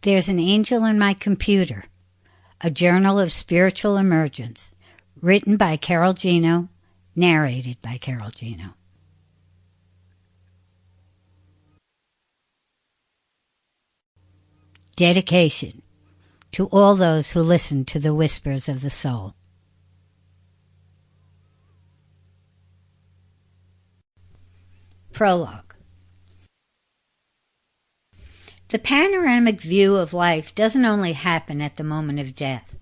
There's an Angel in My Computer, a journal of spiritual emergence, written by Gino, narrated by Gino. Dedication to all those who listen to the whispers of the soul. Prologue. The panoramic view of life doesn't only happen at the moment of death.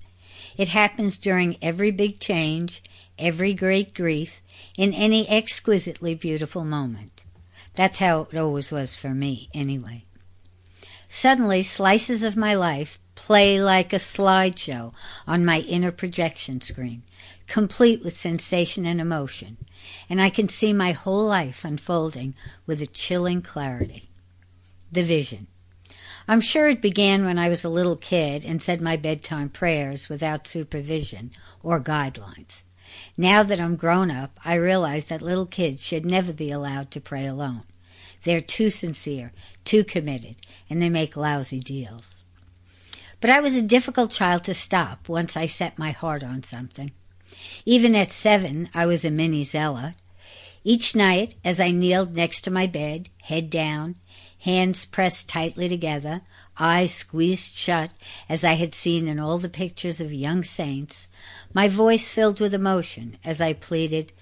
It happens during every big change, every great grief, in any exquisitely beautiful moment. That's how it always was for me, anyway. Suddenly, slices of my life play like a slideshow on my inner projection screen, complete with sensation and emotion, and I can see my whole life unfolding with a chilling clarity. The vision. I'm sure it began when I was a little kid and said my bedtime prayers without supervision or guidelines. Now that I'm grown up, I realize that little kids should never be allowed to pray alone. They're too sincere, too committed, and they make lousy deals. But I was a difficult child to stop once I set my heart on something. Even at 7, I was a mini zealot. Each night, as I kneeled next to my bed, head down, hands pressed tightly together, eyes squeezed shut, as I had seen in all the pictures of young saints, my voice filled with emotion as I pleaded,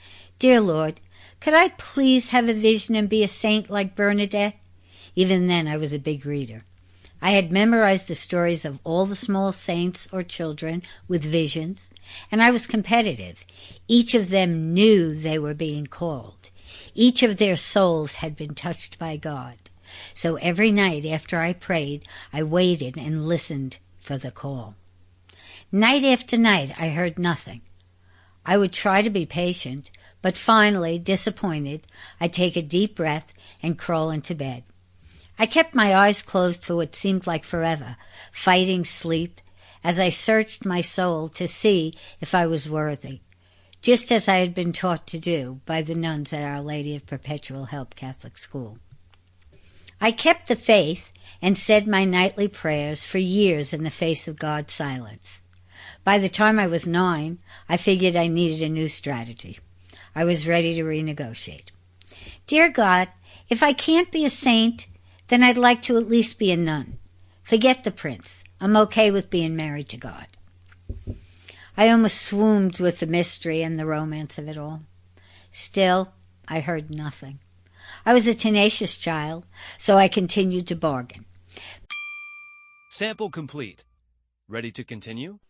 "Dear Lord, could I please have a vision and be a saint like Bernadette?" Even then I was a big reader. I had memorized the stories of all the small saints or children with visions, and I was competitive. Each of them knew they were being called. Each of their souls had been touched by God. So every night after I prayed, I waited and listened for the call. Night after night, I heard nothing. I would try to be patient, but finally, disappointed, I'd take a deep breath and crawl into bed. I kept my eyes closed for what seemed like forever, fighting sleep, as I searched my soul to see if I was worthy, just as I had been taught to do by the nuns at Our Lady of Perpetual Help Catholic School. I kept the faith and said my nightly prayers for years in the face of God's silence. By the time I was 9, I figured I needed a new strategy. I was ready to renegotiate. "Dear God, if I can't be a saint, then I'd like to at least be a nun. Forget the prince. I'm okay with being married to God." I almost swooned with the mystery and the romance of it all. Still, I heard nothing. I was a tenacious child, so I continued to bargain. Sample complete. Ready to continue?